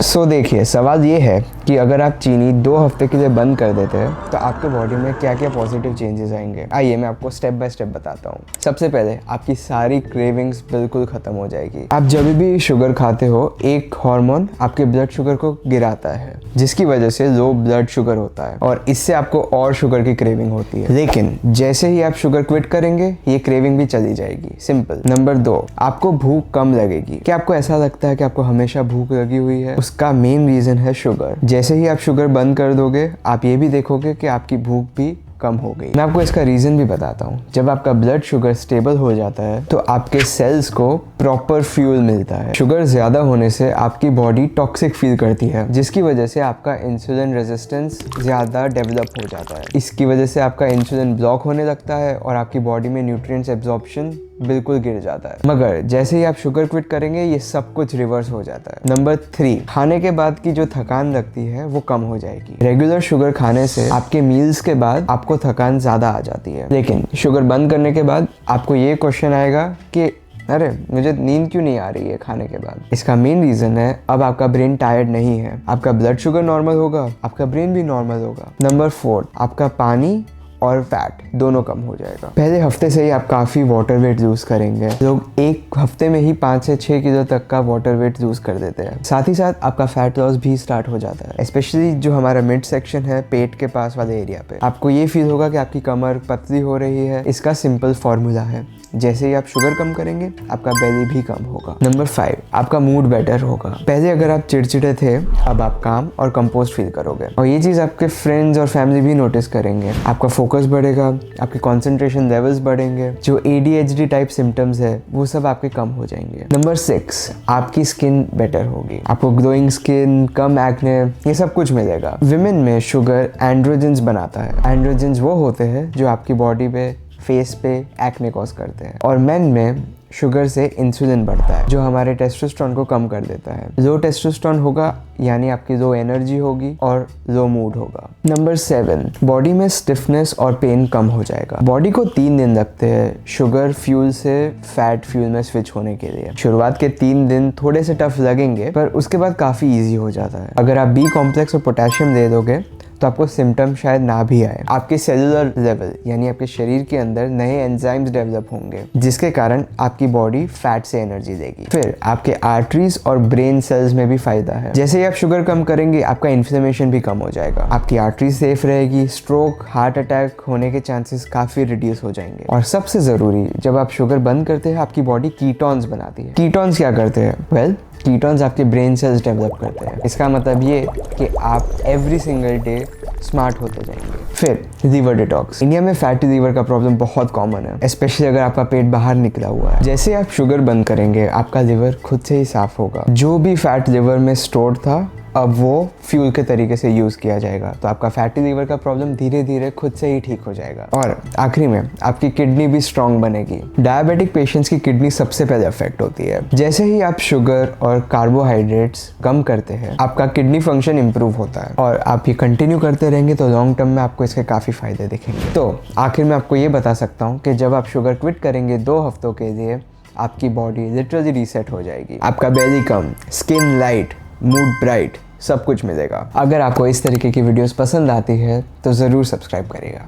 सो देखिए, सवाल ये है कि अगर आप चीनी 2 हफ्ते के लिए बंद कर देते हैं तो आपके बॉडी में क्या क्या पॉजिटिव चेंजेस आएंगे। आइए मैं आपको स्टेप बाय स्टेप बताता हूँ। सबसे पहले आपकी सारी क्रेविंग्स बिल्कुल ख़त्म हो जाएगी। आप जब भी शुगर खाते हो, एक हार्मोन आपके ब्लड शुगर को गिराता है, जिसकी वजह से लो ब्लड शुगर होता है और इससे आपको और शुगर की क्रेविंग होती है। लेकिन जैसे ही आप शुगर क्विट करेंगे, ये क्रेविंग भी चली जाएगी। सिंपल। नंबर 2, आपको भूख कम लगेगी। क्या आपको ऐसा लगता है कि आपको हमेशा भूख लगी हुई है? उसका मेन रीजन है शुगर। जैसे ही आप शुगर बंद कर दोगे, आप ये भी देखोगे कि आपकी भूख भी कम हो गई। मैं आपको इसका रीजन भी बताता हूँ। जब आपका ब्लड शुगर स्टेबल हो जाता है तो आपके सेल्स को प्रॉपर फ्यूल मिलता है। शुगर ज्यादा होने से आपकी बॉडी टॉक्सिक फील करती है, जिसकी वजह से आपका इंसुलिन रेजिस्टेंस ज्यादा डेवलप हो जाता है। इसकी वजह से आपका इंसुलिन ब्लॉक होने लगता है और आपकी बॉडी में न्यूट्रिएंट्स एब्जॉर्प्शन बिल्कुल गिर जाता है। मगर जैसे ही आप शुगर क्विट करेंगे, ये सब कुछ रिवर्स हो जाता है। नंबर 3, खाने के बाद की जो थकान लगती है वो कम हो जाएगी। रेगुलर शुगर खाने से आपके मील्स के बाद आपको थकान ज्यादा आ जाती है, लेकिन शुगर बंद करने के बाद आपको ये क्वेश्चन आएगा कि अरे मुझे नींद क्यों नहीं आ रही है खाने के बाद। इसका मेन रीजन है, अब आपका ब्रेन टायर्ड नहीं है। आपका ब्लड शुगर नॉर्मल होगा, आपका ब्रेन भी नॉर्मल होगा। नंबर 4, आपका पानी और फैट दोनों कम हो जाएगा। पहले हफ्ते से ही आप काफ़ी वाटर वेट लूज करेंगे। लोग एक हफ्ते में ही 5 से 6 किलो तक का वाटर वेट लूज कर देते हैं। साथ ही साथ आपका फैट लॉस भी स्टार्ट हो जाता है, स्पेशली जो हमारा मिड सेक्शन है, पेट के पास वाले एरिया पे। आपको ये फील होगा कि आपकी कमर पतली हो रही है। इसका सिंपल फॉर्मूला है, जैसे ही आप शुगर कम करेंगे, आपका बेली भी कम होगा। नंबर 5, आपका मूड बेटर होगा। पहले अगर आप चिड़चिड़े थे, अब आप काम और कंपोस्ट फील करोगे, और ये चीज़ आपके फ्रेंड्स और फैमिली भी नोटिस करेंगे। आपका फोकस बढ़ेगा, आपके कंसंट्रेशन लेवल्स बढ़ेंगे, जो ADHD टाइप सिम्टम्स है वो सब आपके कम हो जाएंगे। नंबर 6, आपकी स्किन बेटर होगी। आपको ग्लोइंग स्किन, कम एक्ने, ये सब कुछ मिलेगा। विमेन में शुगर एंड्रोजेंस बनाता है। एंड्रोजेंस वो होते हैं जो आपकी बॉडी पे, फेस पे एक्ने कॉज करते हैं। और मेन में शुगर से इंसुलिन बढ़ता है, जो हमारे टेस्टोस्टेरोन को कम कर देता है। लो टेस्टोस्टेरोन होगा यानी आपकी लो एनर्जी होगी और लो मूड होगा। नंबर 7, बॉडी में स्टिफनेस और पेन कम हो जाएगा। बॉडी को 3 दिन लगते हैं शुगर फ्यूल से फैट फ्यूल में स्विच होने के लिए। शुरुआत के 3 दिन थोड़े से टफ लगेंगे, पर उसके बाद काफी ईजी हो जाता है। अगर आप B कॉम्प्लेक्स और पोटेशियम दे दोगे तो आपको सिम्टम शायद ना भी आए। आपके सेलुलर लेवल यानी आपके शरीर के अंदर नए एंजाइम्स डेवलप होंगे, जिसके कारण आपकी बॉडी फैट से एनर्जी देगी। फिर आपके आर्टरीज और ब्रेन सेल्स में भी फायदा है। जैसे ही आप शुगर कम करेंगे, आपका इन्फ्लेमेशन भी कम हो जाएगा, आपकी आर्टरी सेफ रहेगी, स्ट्रोक, हार्ट अटैक होने के चांसेस काफी रिड्यूस हो जाएंगे। और सबसे जरूरी, जब आप शुगर बंद करते हैं, आपकी बॉडी कीटोन्स बनाती है। कीटोन्स क्या करते हैं? कीटोन्स आपके ब्रेन सेल्स डेवलप करते हैं। इसका मतलब ये कि आप एवरी सिंगल डे स्मार्ट होते जाएंगे। फिर लीवर डिटॉक्स। इंडिया में फैटी लीवर का प्रॉब्लम बहुत कॉमन है, स्पेशली अगर आपका पेट बाहर निकला हुआ है। जैसे आप शुगर बंद करेंगे, आपका लिवर खुद से ही साफ होगा। जो भी फैट लिवर में स्टोर था, अब वो फ्यूल के तरीके से यूज किया जाएगा, तो आपका फैटी लीवर का प्रॉब्लम धीरे धीरे खुद से ही ठीक हो जाएगा। और आखिरी में आपकी किडनी भी स्ट्रांग बनेगी। डायबिटिक पेशेंट्स की किडनी सबसे पहले अफेक्ट होती है। जैसे ही आप शुगर और कार्बोहाइड्रेट्स कम करते हैं, आपका किडनी फंक्शन इंप्रूव होता है, और आप ये कंटिन्यू करते रहेंगे तो लॉन्ग टर्म में आपको इसके काफी फायदे दिखेंगे। तो आखिर में आपको ये बता सकता हूँ कि जब आप शुगर क्विट करेंगे 2 हफ्तों के लिए, आपकी बॉडी लिटरली रीसेट हो जाएगी। आपका बेली कम, स्किन लाइट, मूड ब्राइट, सब कुछ मिलेगा। अगर आपको इस तरीके की वीडियोस पसंद आती है तो ज़रूर सब्सक्राइब करिएगा।